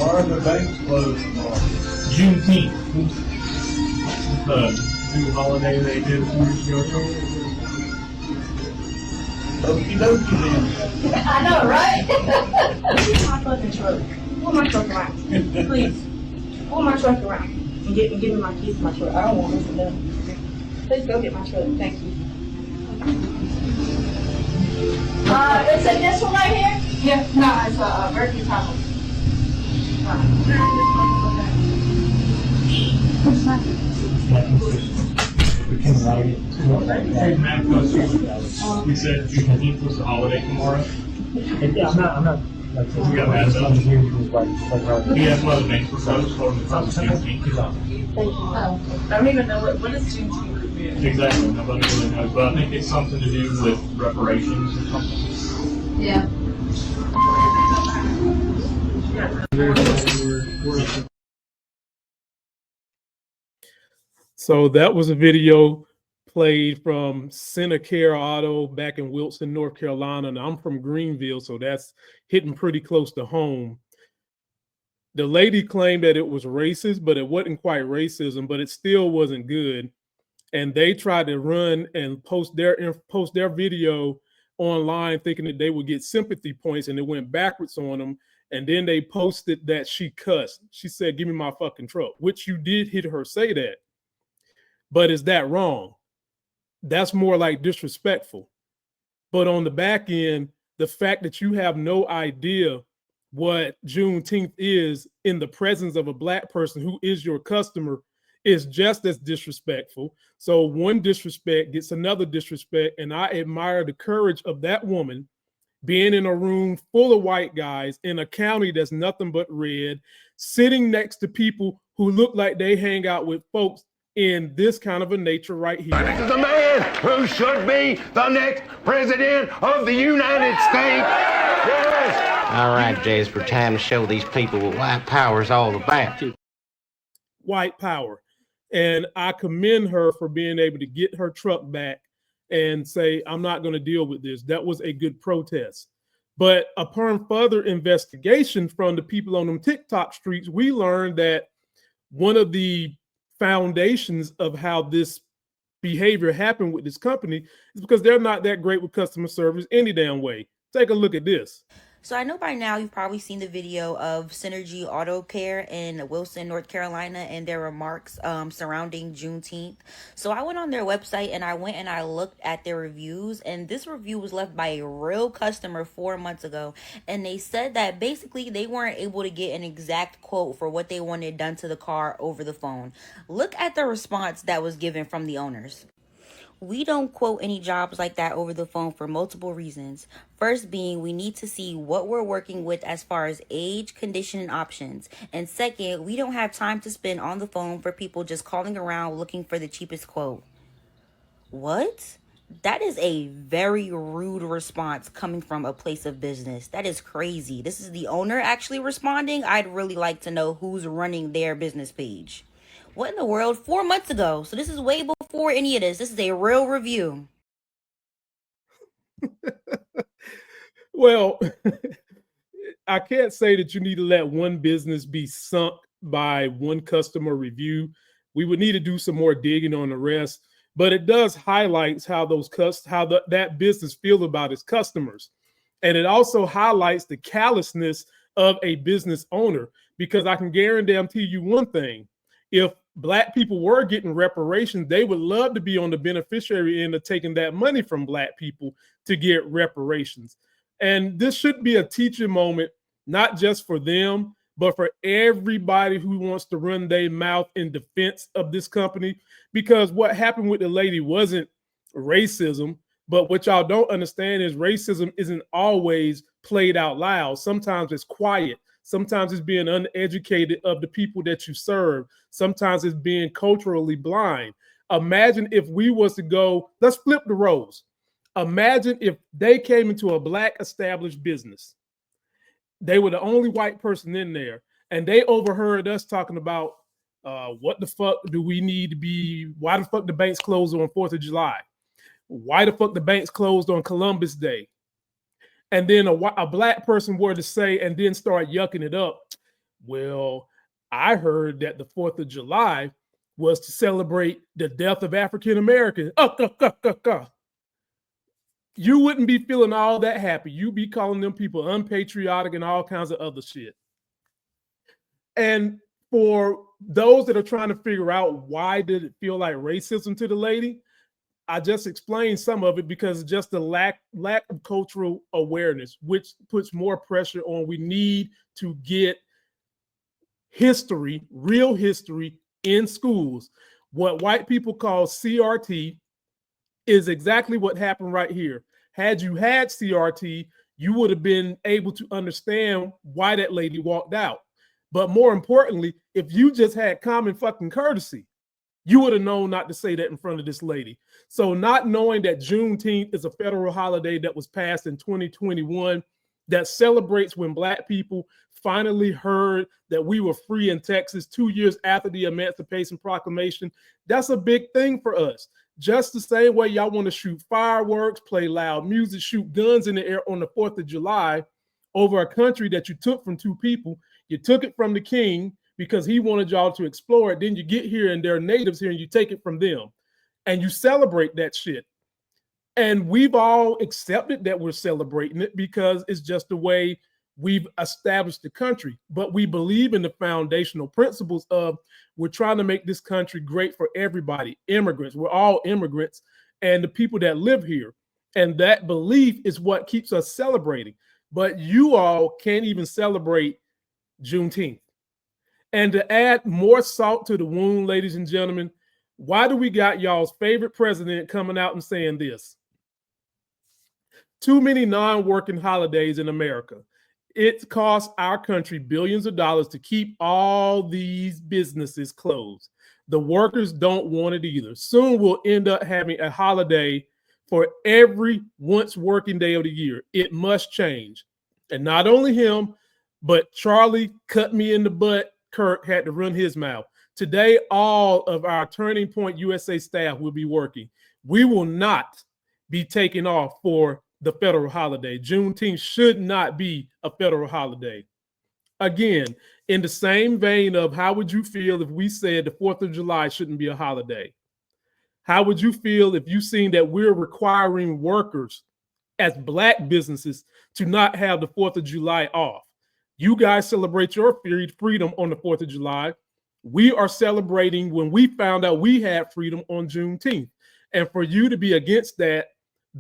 Why are the banks closed tomorrow? Juneteenth. The new holiday they did a few years ago. Okie dokie then. I know, right? Pull my fucking truck. Pull my truck around. Please. Pull my truck around. And give me my keys to my truck. I don't want this to them. Please go get my truck. Thank you. Is it this one right here? Yeah, no, it's a Berkeley Taco. Hey, Matt, we said Juneteenth was the holiday tomorrow. Yeah, I'm not. Like, We got that stuff. here was like Yeah, well, the banks were closed for the Juneteenth. I don't even know what is Juneteenth. Exactly, nobody really knows, but I think it's something to do with reparations or something. Yeah. So that was a video played from Care Auto back in Wilson, North Carolina. And I'm from Greenville, so that's hitting pretty close to home. The lady claimed that it was racist, but it wasn't quite racism, but it still wasn't good. And they tried to run and post their video online thinking that they would get sympathy points, and it went backwards on them. And then they posted that she cussed. She said, "Give me my fucking truck," which you did hear her say that. But is that wrong? That's more like disrespectful. But on the back end, the fact that you have no idea what Juneteenth is in the presence of a Black person who is your customer is just as disrespectful. So one disrespect gets another disrespect. And I admire the courage of that woman being in a room full of white guys in a county that's nothing but red, sitting next to people who look like they hang out with folks in this kind of a nature right here. This is a man who should be the next president of the United States. Yes. All right, Jay, it's time to show these people what white power is all about. White power. And I commend her for being able to get her truck back and say, "I'm not going to deal with this." That was a good protest. But upon further investigation from the people on them TikTok streets, we learned that one of the foundations of how this behavior happened with this company is because they're not that great with customer service any damn way. Take a look at this. So I know by now you've probably seen the video of Synergy Auto Care in Wilson, North Carolina, and their remarks surrounding Juneteenth. So I went on their website and I looked at their reviews, and this review was left by a real customer 4 months ago. And they said that basically they weren't able to get an exact quote for what they wanted done to the car over the phone. Look at the response that was given from the owners. We don't quote any jobs like that over the phone for multiple reasons. First being, we need to see what we're working with as far as age, condition, and options. And second, we don't have time to spend on the phone for people just calling around looking for the cheapest quote. What? That is a very rude response coming from a place of business. That is crazy. This is the owner actually responding. I'd really like to know who's running their business page. What in the world? 4 months ago. So this is way before any of this. This is a real review. Well, I can't say that you need to let one business be sunk by one customer review. We would need to do some more digging on the rest, but it does highlight how that business feels about its customers. And it also highlights the callousness of a business owner, because I can guarantee you one thing. If Black people were getting reparations, they would love to be on the beneficiary end of taking that money from Black people to get reparations. And this should be a teaching moment, not just for them, but for everybody who wants to run their mouth in defense of this company. Because what happened with the lady wasn't racism, but what y'all don't understand is racism isn't always played out loud. Sometimes it's quiet. Sometimes it's being uneducated of the people that you serve. Sometimes it's being culturally blind. Imagine if we was to go, let's flip the roles. Imagine if they came into a Black established business. They were the only white person in there, and they overheard us talking about what the fuck do we need to be, why the fuck the banks closed on 4th of July? Why the fuck the banks closed on Columbus Day? And then a Black person were to say, and then start yucking it up, Well, I heard that the 4th of July was to celebrate the death of African Americans. You wouldn't be feeling all that happy. You'd be calling them people unpatriotic and all kinds of other shit. And for those that are trying to figure out why did it feel like racism to the lady, I just explained some of it because just the lack of cultural awareness, which puts more pressure on. We need to get history, real history in schools. What white people call CRT is exactly what happened right here. Had you had CRT, you would have been able to understand why that lady walked out. But more importantly, if you just had common fucking courtesy, you would have known not to say that in front of this lady. So not knowing that Juneteenth is a federal holiday that was passed in 2021 that celebrates when Black people finally heard that we were free in Texas 2 years after the Emancipation Proclamation, that's a big thing for us. Just the same way y'all want to shoot fireworks, play loud music, shoot guns in the air on the 4th of July over a country that you took from two people. You took it from the king because he wanted y'all to explore it. Then you get here and there are natives here and you take it from them and you celebrate that shit. And we've all accepted that we're celebrating it because it's just the way we've established the country. But we believe in the foundational principles of we're trying to make this country great for everybody. Immigrants, we're all immigrants, and the people that live here. And that belief is what keeps us celebrating. But you all can't even celebrate Juneteenth. And to add more salt to the wound, ladies and gentlemen, why do we got y'all's favorite president coming out and saying this? Too many non-working holidays in America. It costs our country billions of dollars to keep all these businesses closed. The workers don't want it either. Soon we'll end up having a holiday for every once working day of the year. It must change. And not only him, but Charlie cut me in the butt. Kirk had to run his mouth. Today, all of our Turning Point USA staff will be working. We will not be taking off for the federal holiday. Juneteenth should not be a federal holiday. Again, in the same vein of how would you feel if we said the 4th of July shouldn't be a holiday? How would you feel if you seen that we're requiring workers as Black businesses to not have the 4th of July off? You guys celebrate your freedom on the 4th of July. We are celebrating when we found out we had freedom on Juneteenth. And for you to be against that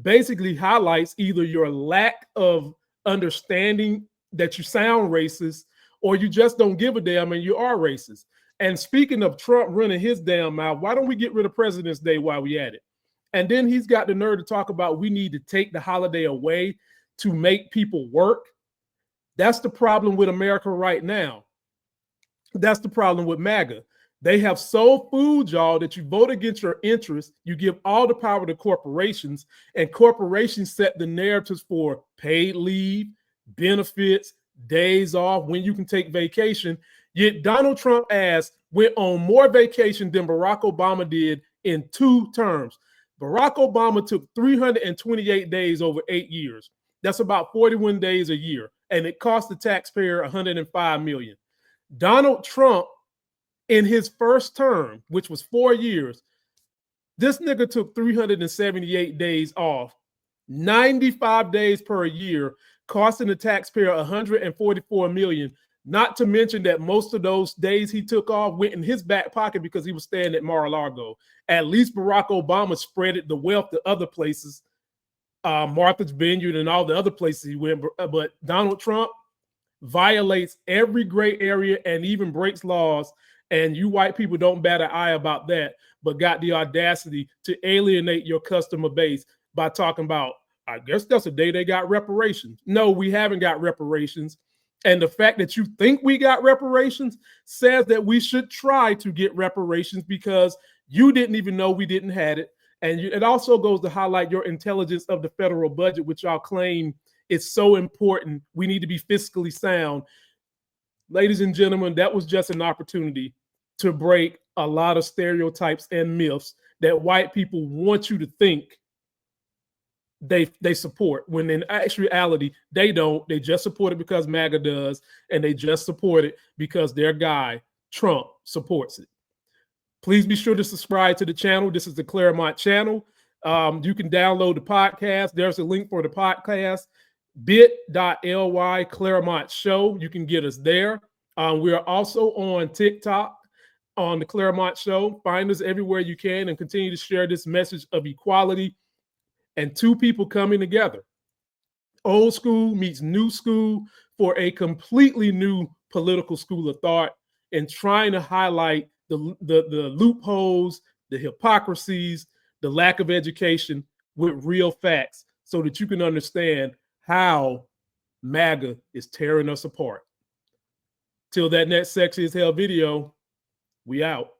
basically highlights either your lack of understanding that you sound racist or you just don't give a damn and you are racist. And speaking of Trump running his damn mouth, why don't we get rid of President's Day while we at it? And then he's got the nerve to talk about we need to take the holiday away to make people work. That's the problem with America right now. That's the problem with MAGA. They have so fooled y'all that you vote against your interests. You give all the power to corporations, and corporations set the narratives for paid leave, benefits, days off, when you can take vacation. Yet Donald Trump ass went on more vacation than Barack Obama did in 2 terms. Barack Obama took 328 days over 8 years. That's about 41 days a year. And it cost the taxpayer $105 million. Donald Trump, in his first term, which was 4 years, this nigga took 378 days off, 95 days per year, costing the taxpayer $144 million. Not to mention that most of those days he took off went in his back pocket because he was staying at Mar-a-Lago. At least Barack Obama spread the wealth to other places, Martha's Vineyard and all the other places he went. But Donald Trump violates every gray area and even breaks laws. And you white people don't bat an eye about that, but got the audacity to alienate your customer base by talking about, I guess that's the day they got reparations. No, we haven't got reparations. And the fact that you think we got reparations says that we should try to get reparations because you didn't even know we didn't have it. And it also goes to highlight your intelligence of the federal budget, which y'all claim is so important. We need to be fiscally sound. Ladies and gentlemen, that was just an opportunity to break a lot of stereotypes and myths that white people want you to think they support, when in actuality they don't. They just support it because MAGA does, and they just support it because their guy Trump supports it. Please be sure to subscribe to the channel. This is the Claremont channel. You can download the podcast. There's a link for the podcast, bit.ly Claremont Show. You can get us there. We are also on TikTok on the Claremont Show. Find us everywhere you can and continue to share this message of equality and two people coming together. Old school meets new school for a completely new political school of thought, and trying to highlight the loopholes, the hypocrisies, the lack of education with real facts so that you can understand how MAGA is tearing us apart. Till that next Sexy as Hell video, we out.